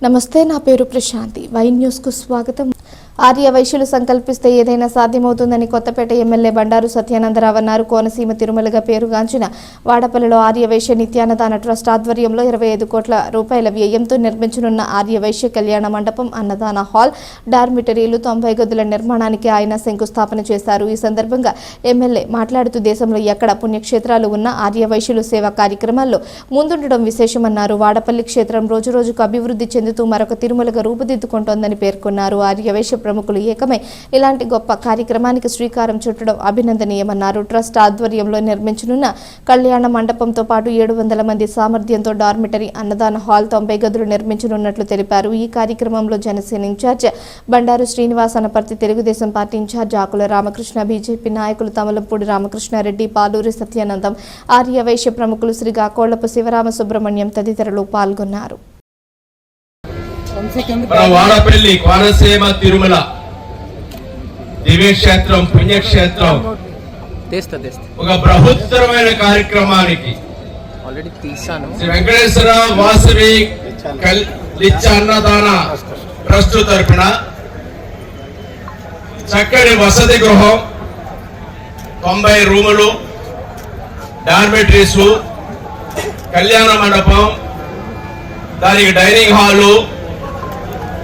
నమస్తే, నా పేరు ప్రశాంతి. వై న్యూస్ కు స్వాగతం. ఆర్య వైశ్యులు సంకల్పిస్తే ఏదైనా సాధ్యమవుతుందని కొత్తపేట ఎమ్మెల్యే బండారు సత్యానందరావు అన్నారు. కోనసీమ తిరుమలగా పేరుగాంచిన వాడపల్లిలో ఆర్య వైశ్య నిత్యాన్నదాన ట్రస్ట్ ఆధ్వర్యంలో 25 కోట్ల రూపాయల వ్యయంతో నిర్మించనున్న ఆర్య వైశ్య కళ్యాణ మండపం, అన్నదాన హాల్, డార్మిటరీలు, 90 గదుల నిర్మాణానికి ఆయన శంకుస్థాపన చేశారు. ఈ సందర్భంగా ఎమ్మెల్యే మాట్లాడుతూ దేశంలో ఎక్కడ పుణ్యక్షేత్రాలు ఉన్నా ఆర్య వైశ్యులు సేవా కార్యక్రమాల్లో ముందుండడం విశేషమన్నారు. వాడపల్లి క్షేత్రం రోజురోజుకు అభివృద్ధి చెందుతూ మరొక తిరుమలగా రూపుదిద్దుకుంటోందని పేర్కొన్నారు. ఆర్య వైశ్య ప్రముఖులు ఏకమై ఇలాంటి గొప్ప కార్యక్రమానికి శ్రీకారం చుట్టడం అభినందనీయమన్నారు. ట్రస్ట్ ఆధ్వర్యంలో నిర్మించనున్న కళ్యాణ మండపంతో పాటు 700 మంది సామర్థ్యంతో డార్మిటరీ, అన్నదాన హాల్, 90 గదులు నిర్మించనున్నట్లు తెలిపారు. ఈ కార్యక్రమంలో Janasena incharge Bandaru Srinivas, Anaparthi Telugu Desam party incharge Akula Ramakrishna, BJP నాయకులు తమలంపూడి రామకృష్ణారెడ్డి, పాలూరి సత్యానందం, ఆర్య వైశ్య ప్రముఖులు శ్రీకాకోళ్లపు శివరామ సుబ్రహ్మణ్యం తదితరులు పాల్గొన్నారు. వాడపల్లి కోనసీమ తిరుమల దివ్యక్షేత్రం, పుణ్యక్షేత్రం ఒక బృహత్తరమైన కార్యక్రమానికి శ్రీ వెంకటేశ్వర వాసవి అన్నదాన ట్రస్ట్ తరఫున చక్కని వసతి గృహం, 90 రూములు, డార్మిటరీస్, కళ్యాణ మండపం, దానికి డైనింగ్ హాలు,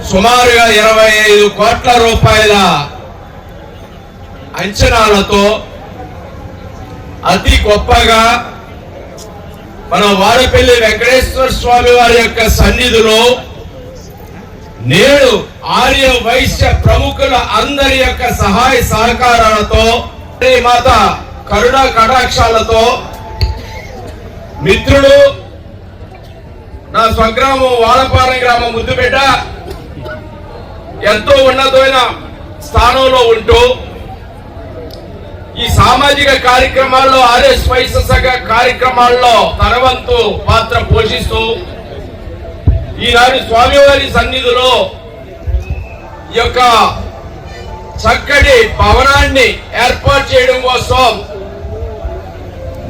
సుమారుగా 25 కోట్ల రూపాయల అంచనాలతో అతి గొప్పగా మన వాడపల్లి వెంకటేశ్వర స్వామి వారి యొక్క సన్నిధిలో నేడు ఆర్య వైశ్య ప్రముఖుల అందరి యొక్క సహాయ సహకారాలతో, మాత కరుణ కటాక్షాలతో, మిత్రుడు నా స్వగ్రామం వాడపాలెం గ్రామం ముద్దుబిడ్డ ఎంతో ఉన్నతమైన స్థానంలో ఉంటూ ఈ సామాజిక కార్యక్రమాల్లో, ఆర్ఎస్ వైశ్య సంఘ కార్యక్రమాల్లో తన వంతు పాత్ర పోషిస్తూ ఈనాడు స్వామివారి సన్నిధిలో ఈ యొక్క చక్కటి భవనాన్ని ఏర్పాటు చేయడం కోసం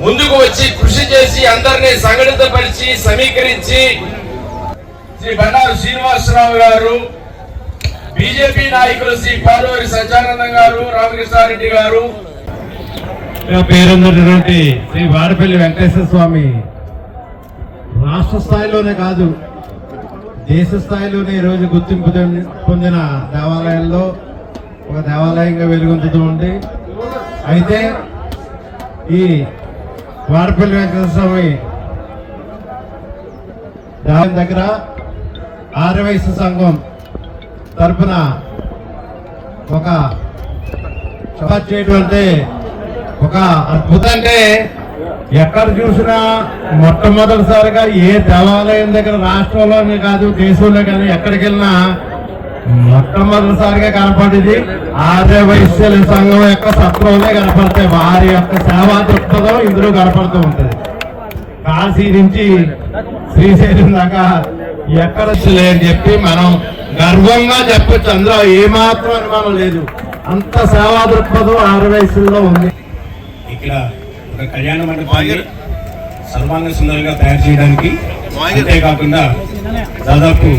ముందుకు వచ్చి కృషి చేసి అందరినీ సంఘటితపరిచి సమీకరించి శ్రీ బండారు శ్రీనివాసరావు గారు, బీజేపీ నాయకులు శ్రీ పాలూరి సత్యానందం గారు, రామకృష్ణారెడ్డి గారు, పేరున్నటువంటి శ్రీ వాడపల్లి వెంకటేశ్వర స్వామి రాష్ట్ర స్థాయిలోనే కాదు దేశ స్థాయిలోనే ఈరోజు గుర్తింపు పొందిన దేవాలయాల్లో ఒక దేవాలయంగా వెలుగొందుతూ ఉంది. అయితే ఈ వాడపల్లి వెంకటేశ్వర స్వామి దేవాలయం దగ్గర ఆర్య వైశ్య సంఘం తరఫున ఒక చేయడం అంటే ఒక అద్భుతం. అంటే ఎక్కడ చూసినా మొట్టమొదటిసారిగా ఏ దేవాలయం దగ్గర రాష్ట్రంలోనే కాదు దేశంలో కానీ ఎక్కడికి వెళ్ళినా మొట్టమొదటిసారిగా కనపడేది ఆర్య వైశ్య సంఘం యొక్క సత్రంలో కనపడతాయి. వారి యొక్క సేవా దృక్పథం ఇందులో కనపడుతూ ఉంటుంది. కాశీ నుంచి శ్రీశైలం దాకా ఎక్కడ లేని చెప్పి మనం గర్వంగా చెప్పచ్చు. అందులో ఏమాత్రం అనుమానం లేదు. అంత సేవా దృక్పథం ఆర్య వైశ్యుల్లో ఉంది. ఇక్కడ ఒక కళ్యాణ మండపాన్ని సర్వాంగ సుందరంగా తయారు చేయడానికి, అంతేకాకుండా దాదాపు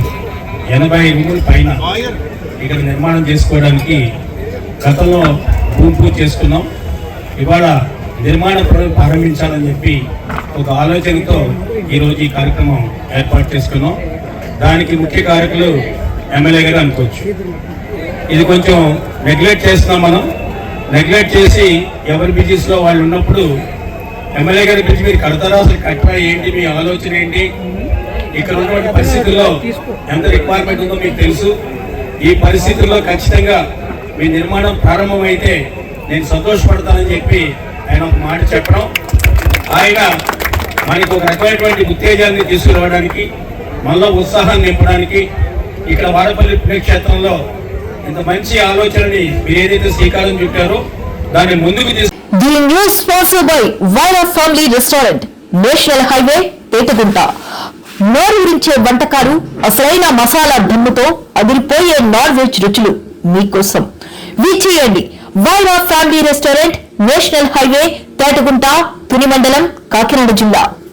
80 రూముల పైన ఇక్కడ నిర్మాణం చేసుకోవడానికి గతంలో భూమి పూజ చేసుకున్నాం. ఇవాళ నిర్మాణ పనులు ప్రారంభించాలని చెప్పి ఒక ఆలోచనతో ఈరోజు ఈ కార్యక్రమం ఏర్పాటు చేసుకున్నాం. దానికి ముఖ్య కారకులు ఎమ్మెల్యే గారు అనుకోవచ్చు. ఇది కొంచెం నెగ్లెక్ట్ చేస్తున్నాం. మనం నెగ్లెక్ట్ చేసి ఎవరి బిజినెస్లో వాళ్ళు ఉన్నప్పుడు ఎమ్మెల్యే గారి పిలిచి మీరు కడతారా, అసలు కట్టరా, ఏంటి మీ ఆలోచన ఏంటి, ఇక్కడ ఉన్నటువంటి పరిస్థితుల్లో ఎంత రిక్వైర్మెంట్ ఉందో మీకు తెలుసు. ఈ పరిస్థితుల్లో ఖచ్చితంగా మీ నిర్మాణం ప్రారంభమైతే నేను సంతోషపడతానని చెప్పి ఆయన ఒక మాట చెప్పడం, ఆయన మనకు ఒక రకమైనటువంటి ఉత్తేజాన్ని తీసుకురావడానికి, మనలో ఉత్సాహాన్ని నింపడానికి, ఇక్కడ వాడపల్లి పుణ్యక్షేత్రంలో ఇంత మంచి ఆలోచనని మీరు ఏదైతే శ్రీకారం చుట్టారో దాన్ని ముందుకు the news sponsored by Vyra family restaurant, national highway, Petagunta. నోరూరించే వంటకాలు, అసలైన మసాలా దమ్ముతో అదిరిపోయే నాన్ వెజ్ రుచులు మీకోసం. విచ్చేయండి Vyra family restaurant, national highway, Petagunta, Tuni మండలం, కాకినాడ జిల్లా.